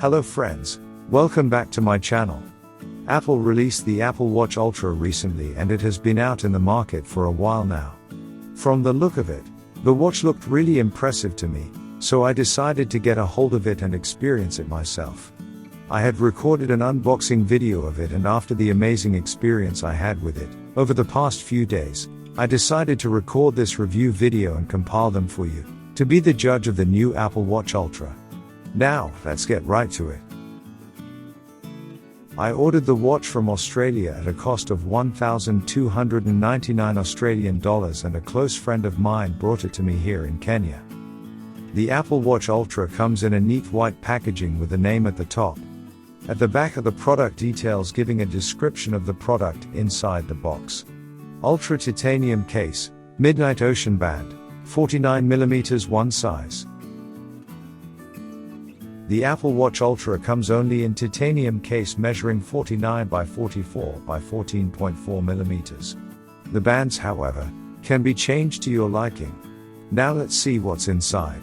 Hello friends, welcome back to my channel. Apple released the Apple Watch Ultra recently and it has been out in the market for a while now. From the look of it, the watch looked really impressive to me, so I decided to get a hold of it and experience it myself. I had recorded an unboxing video of it, and after the amazing experience I had with it over the past few days, I decided to record this review video and compile them for you, to be the judge of the new Apple Watch Ultra. Now, let's get right to it. I ordered the watch from Australia at a cost of 1,299 Australian dollars, and a close friend of mine brought it to me here in Kenya. The Apple Watch Ultra comes in a neat white packaging with a name at the top. At the back are the product details giving a description of the product inside the box. Ultra titanium case, midnight ocean band, 49mm one size. The Apple Watch Ultra comes only in titanium case measuring 49 by 44 by 14.4mm. The bands, however, can be changed to your liking. Now let's see what's inside.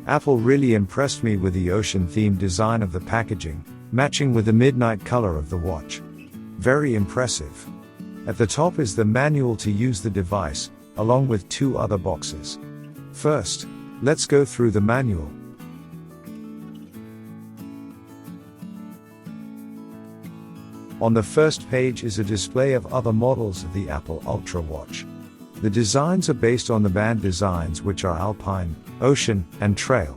Apple really impressed me with the ocean-themed design of the packaging, matching with the midnight color of the watch. Very impressive. At the top is the manual to use the device, along with two other boxes. First, let's go through the manual. On the first page is a display of other models of the Apple Ultra watch. The designs are based on the band designs, which are alpine, ocean, and trail.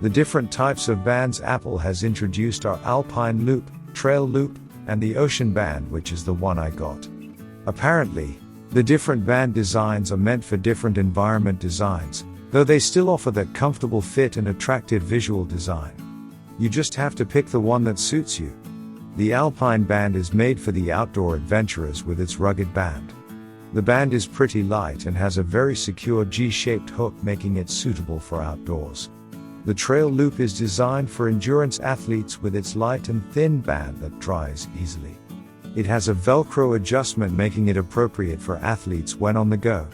The different types of bands Apple has introduced are alpine loop, trail loop, and the ocean band, which is the one I got. Apparently, the different band designs are meant for different environment designs, though they still offer that comfortable fit and attractive visual design. You just have to pick the one that suits you. The alpine band is made for the outdoor adventurers with its rugged band. The band is pretty light and has a very secure G-shaped hook, making it suitable for outdoors. The trail loop is designed for endurance athletes with its light and thin band that dries easily. It has a Velcro adjustment, making it appropriate for athletes when on the go.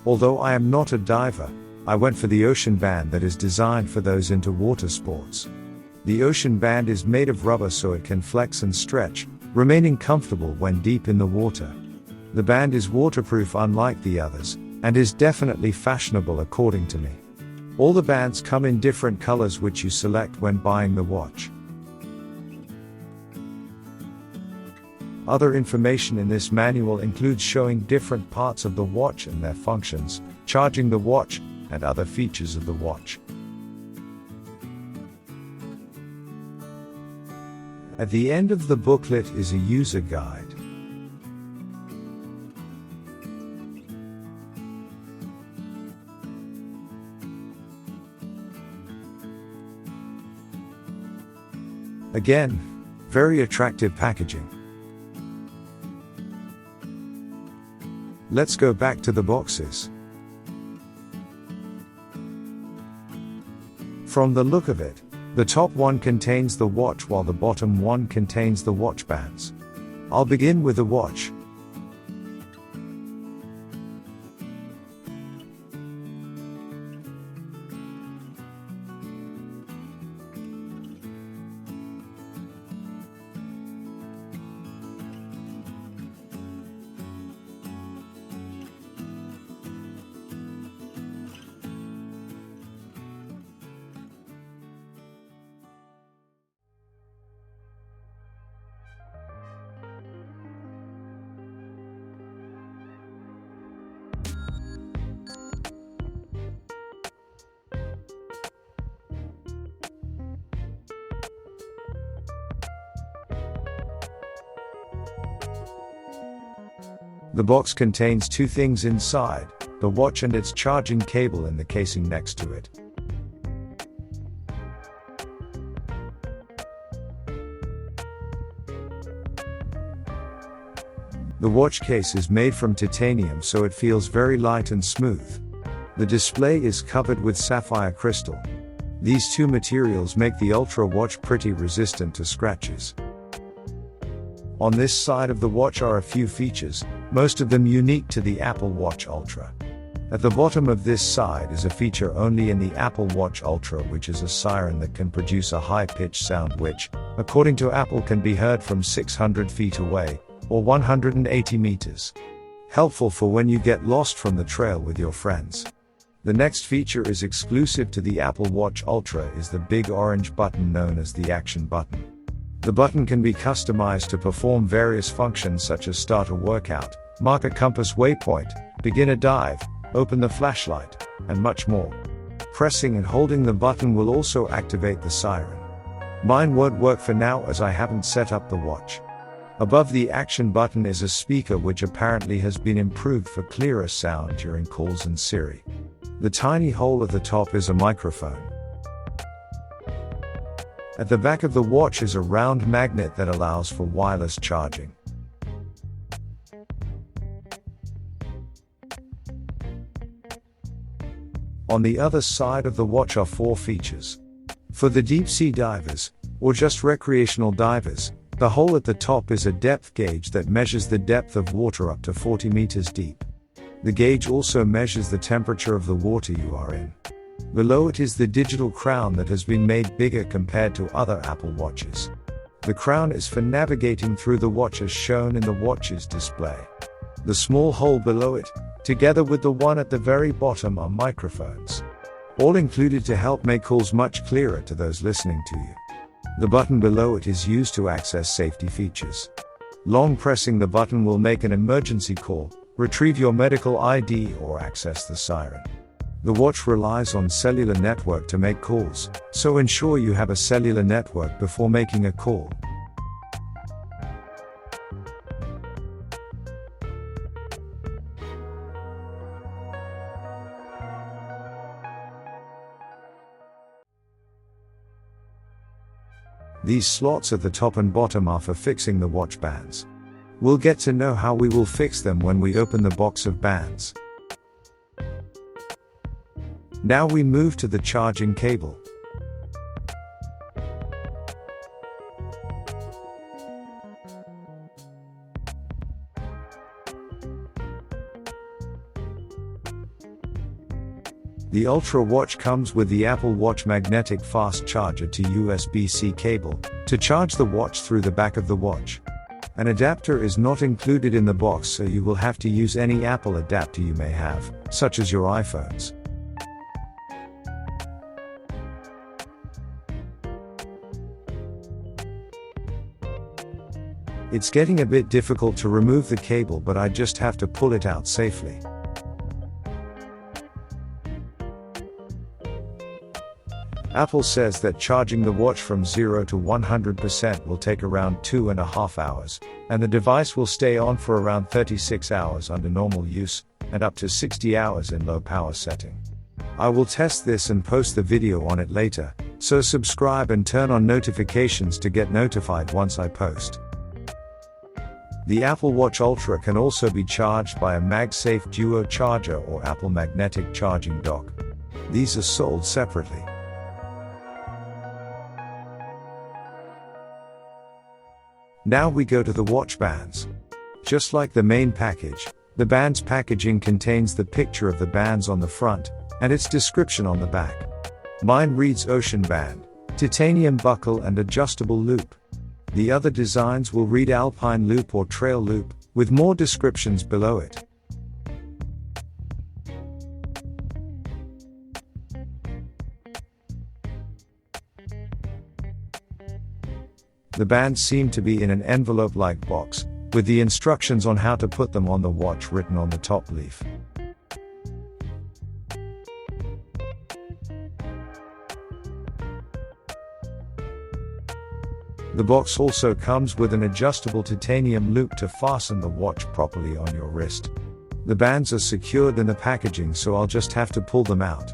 Although I am not a diver, I went for the ocean band that is designed for those into water sports. The ocean band is made of rubber so it can flex and stretch, remaining comfortable when deep in the water. The band is waterproof unlike the others, and is definitely fashionable according to me. All the bands come in different colors, which you select when buying the watch. Other information in this manual includes showing different parts of the watch and their functions, charging the watch, and other features of the watch. At the end of the booklet is a user guide. Again, very attractive packaging. Let's go back to the boxes. From the look of it, the top one contains the watch while the bottom one contains the watch bands. I'll begin with the watch. The box contains two things inside, the watch and its charging cable in the casing next to it. The watch case is made from titanium, so it feels very light and smooth. The display is covered with sapphire crystal. These two materials make the Ultra watch pretty resistant to scratches. On this side of the watch are a few features, most of them unique to the Apple Watch Ultra. At the bottom of this side is a feature only in the Apple Watch Ultra, which is a siren that can produce a high-pitched sound which, according to Apple, can be heard from 600 feet away, or 180 meters. Helpful for when you get lost from the trail with your friends. The next feature is exclusive to the Apple Watch Ultra is the big orange button known as the Action button. The button can be customized to perform various functions such as start a workout, mark a compass waypoint, begin a dive, open the flashlight, and much more. Pressing and holding the button will also activate the siren. Mine won't work for now as I haven't set up the watch. Above the Action button is a speaker which apparently has been improved for clearer sound during calls and Siri. The tiny hole at the top is a microphone. At the back of the watch is a round magnet that allows for wireless charging. On the other side of the watch are 4 features. For the deep sea divers, or just recreational divers, the hole at the top is a depth gauge that measures the depth of water up to 40 meters deep. The gauge also measures the temperature of the water you are in. Below it is the digital crown that has been made bigger compared to other Apple Watches. The crown is for navigating through the watch as shown in the watch's display. The small hole below it, together with the one at the very bottom, are microphones. All included to help make calls much clearer to those listening to you. The button below it is used to access safety features. Long pressing the button will make an emergency call, retrieve your medical ID, or access the siren. The watch relies on cellular network to make calls, so ensure you have a cellular network before making a call. These slots at the top and bottom are for fixing the watch bands. We'll get to know how we will fix them when we open the box of bands. Now we move to the charging cable. The Ultra watch comes with the Apple Watch magnetic fast charger to USB-C cable, to charge the watch through the back of the watch. An adapter is not included in the box, so you will have to use any Apple adapter you may have, such as your iPhones. It's getting a bit difficult to remove the cable, but I just have to pull it out safely. Apple says that charging the watch from 0 to 100% will take around 2.5 hours, and the device will stay on for around 36 hours under normal use, and up to 60 hours in low power setting. I will test this and post the video on it later, so subscribe and turn on notifications to get notified once I post. The Apple Watch Ultra can also be charged by a MagSafe Duo charger or Apple magnetic charging dock. These are sold separately. Now we go to the watch bands. Just like the main package, the band's packaging contains the picture of the bands on the front, and its description on the back. Mine reads Ocean Band, Titanium Buckle and Adjustable Loop. The other designs will read Alpine Loop or Trail Loop, with more descriptions below it. The bands seem to be in an envelope-like box, with the instructions on how to put them on the watch written on the top leaf. The box also comes with an adjustable titanium loop to fasten the watch properly on your wrist. The bands are secured in the packaging, so I'll just have to pull them out.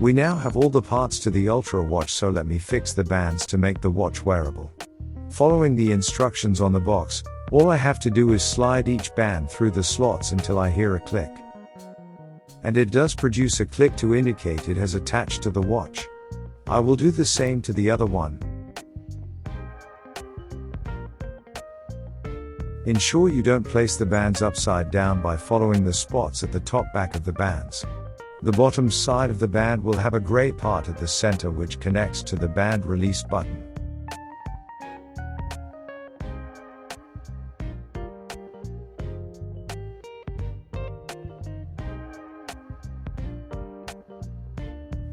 We now have all the parts to the Ultra watch, so let me fix the bands to make the watch wearable. Following the instructions on the box, all I have to do is slide each band through the slots until I hear a click. And it does produce a click to indicate it has attached to the watch. I will do the same to the other one. Ensure you don't place the bands upside down by following the spots at the top back of the bands. The bottom side of the band will have a gray part at the center which connects to the band release button.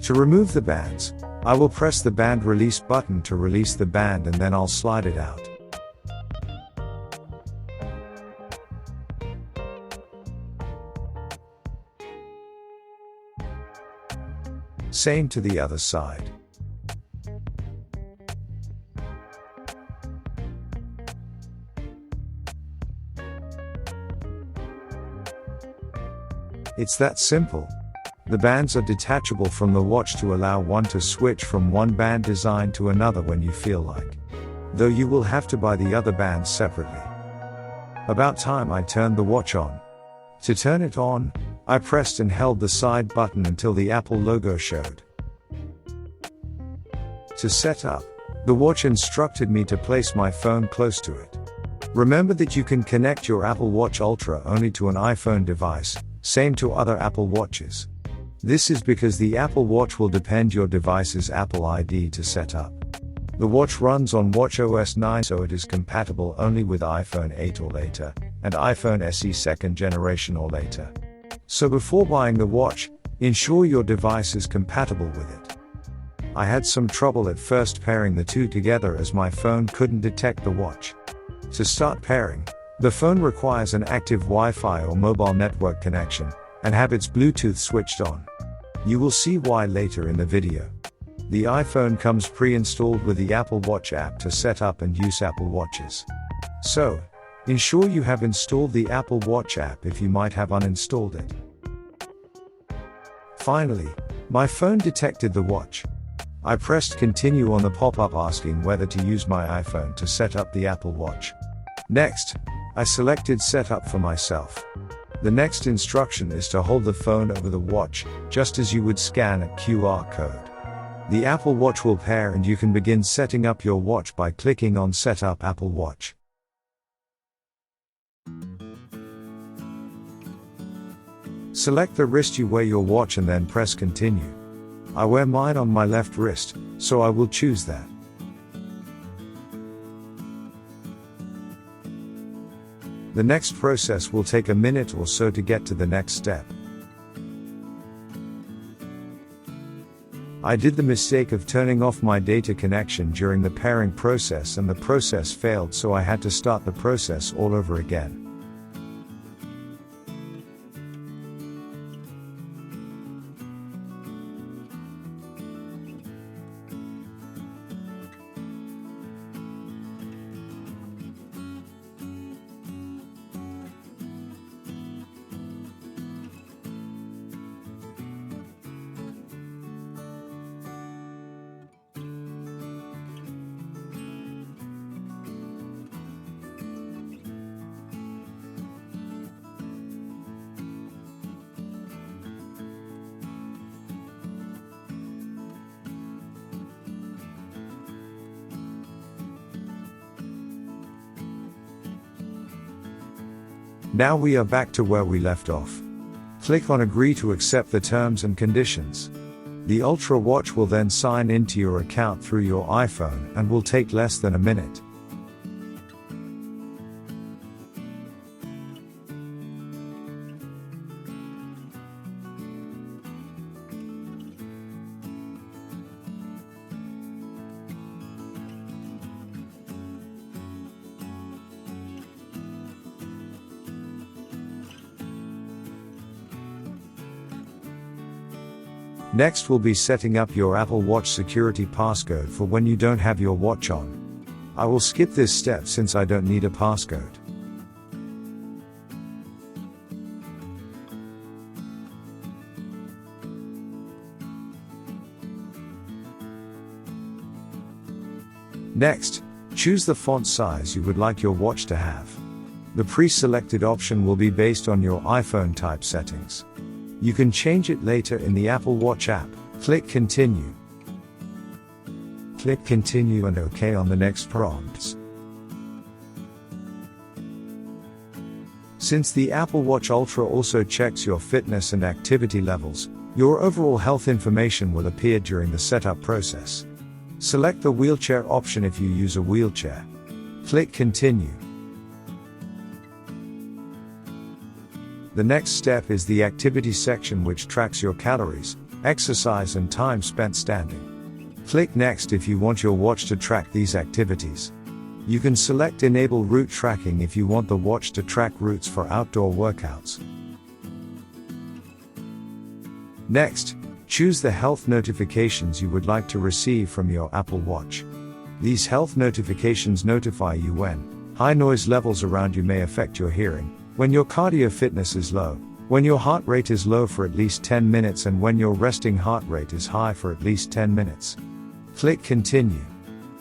To remove the bands, I will press the band release button to release the band, and then I'll slide it out. Same to the other side. It's that simple. The bands are detachable from the watch to allow one to switch from one band design to another when you feel like. Though you will have to buy the other bands separately. About time I turned the watch on. To turn it on, I pressed and held the side button until the Apple logo showed. To set up, the watch instructed me to place my phone close to it. Remember that you can connect your Apple Watch Ultra only to an iPhone device, same to other Apple Watches. This is because the Apple Watch will depend your device's Apple ID to set up. The watch runs on watchOS 9, so it is compatible only with iPhone 8 or later, and iPhone SE 2nd generation or later. So before buying the watch, ensure your device is compatible with it. I had some trouble at first pairing the two together as my phone couldn't detect the watch. To start pairing, the phone requires an active Wi-Fi or mobile network connection, and have its Bluetooth switched on. You will see why later in the video. The iPhone comes pre-installed with the Apple Watch app to set up and use Apple Watches. So, ensure you have installed the Apple Watch app if you might have uninstalled it. Finally, my phone detected the watch. I pressed continue on the pop-up asking whether to use my iPhone to set up the Apple Watch. Next, I selected Setup for myself. The next instruction is to hold the phone over the watch, just as you would scan a QR code. The Apple Watch will pair and you can begin setting up your watch by clicking on Set up Apple Watch. Select the wrist you wear your watch and then press continue. I wear mine on my left wrist, so I will choose that. The next process will take a minute or so to get to the next step. I did the mistake of turning off my data connection during the pairing process, and the process failed, so I had to start the process all over again. Now we are back to where we left off. Click on Agree to accept the terms and conditions. The Ultra Watch will then sign into your account through your iPhone and will take less than a minute. Next will be setting up your Apple Watch security passcode for when you don't have your watch on. I will skip this step since I don't need a passcode. Next, choose the font size you would like your watch to have. The pre-selected option will be based on your iPhone type settings. You can change it later in the Apple Watch app. Click Continue. Click Continue and OK on the next prompts. Since the Apple Watch Ultra also checks your fitness and activity levels, your overall health information will appear during the setup process. Select the wheelchair option if you use a wheelchair. Click Continue. The next step is the activity section, which tracks your calories, exercise and time spent standing. Click Next if you want your watch to track these activities. You can select Enable Route Tracking if you want the watch to track routes for outdoor workouts. Next, choose the health notifications you would like to receive from your Apple Watch. These health notifications notify you when high noise levels around you may affect your hearing, when your cardio fitness is low, when your heart rate is low for at least 10 minutes, and when your resting heart rate is high for at least 10 minutes. Click Continue.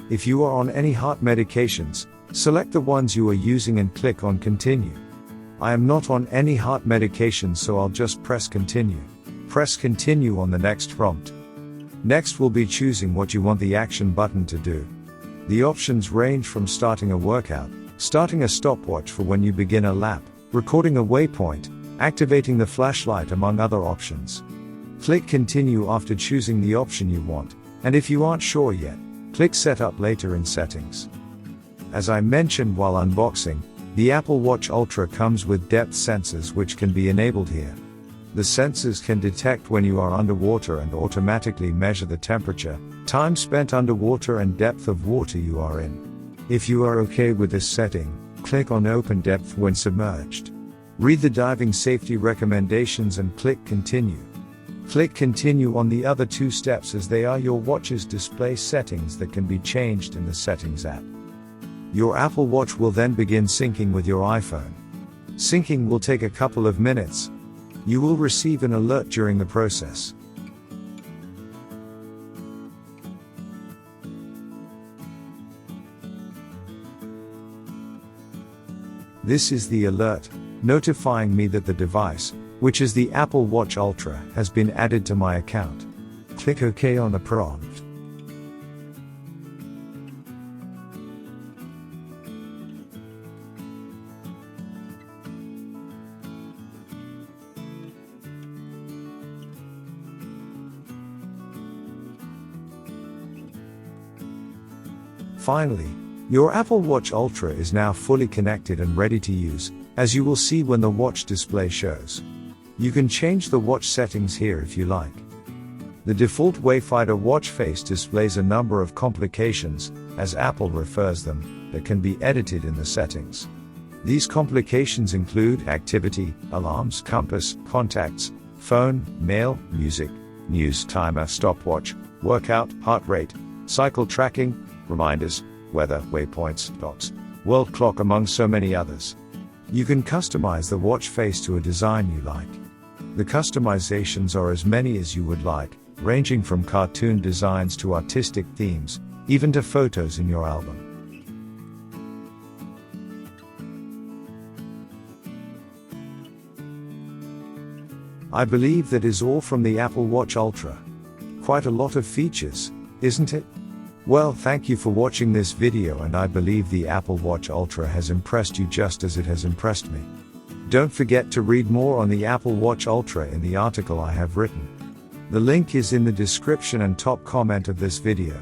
If you are on any heart medications, select the ones you are using and click on Continue. I am not on any heart medications, so I'll just press Continue. Press Continue on the next prompt. Next will be choosing what you want the action button to do. The options range from starting a workout, starting a stopwatch for when you begin a lap, recording a waypoint, activating the flashlight, among other options. Click Continue after choosing the option you want, and if you aren't sure yet, click Setup later in Settings. As I mentioned while unboxing, the Apple Watch Ultra comes with depth sensors which can be enabled here. The sensors can detect when you are underwater and automatically measure the temperature, time spent underwater and depth of water you are in. If you are okay with this setting, click on Open Depth when submerged. Read the diving safety recommendations and click Continue. Click Continue on the other two steps, as they are your watch's display settings that can be changed in the Settings app. Your Apple Watch will then begin syncing with your iPhone. Syncing will take a couple of minutes. You will receive an alert during the process. This is the alert, notifying me that the device, which is the Apple Watch Ultra, has been added to my account. Click OK on the prompt. Finally, your Apple Watch Ultra is now fully connected and ready to use, as you will see when the watch display shows. You can change the watch settings here if you like. The default Wayfinder watch face displays a number of complications, as Apple refers them, that can be edited in the settings. These complications include activity, alarms, compass, contacts, phone, mail, music, news, timer, stopwatch, workout, heart rate, cycle tracking, reminders, weather, waypoints, clocks, world clock, among so many others. You can customize the watch face to a design you like. The customizations are as many as you would like, ranging from cartoon designs to artistic themes, even to photos in your album. I believe that is all from the Apple Watch Ultra. Quite a lot of features, isn't it? Well, thank you for watching this video, and I believe the Apple Watch Ultra has impressed you just as it has impressed me. Don't forget to read more on the Apple Watch Ultra in the article I have written. The link is in the description and top comment of this video.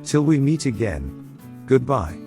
Till we meet again, goodbye.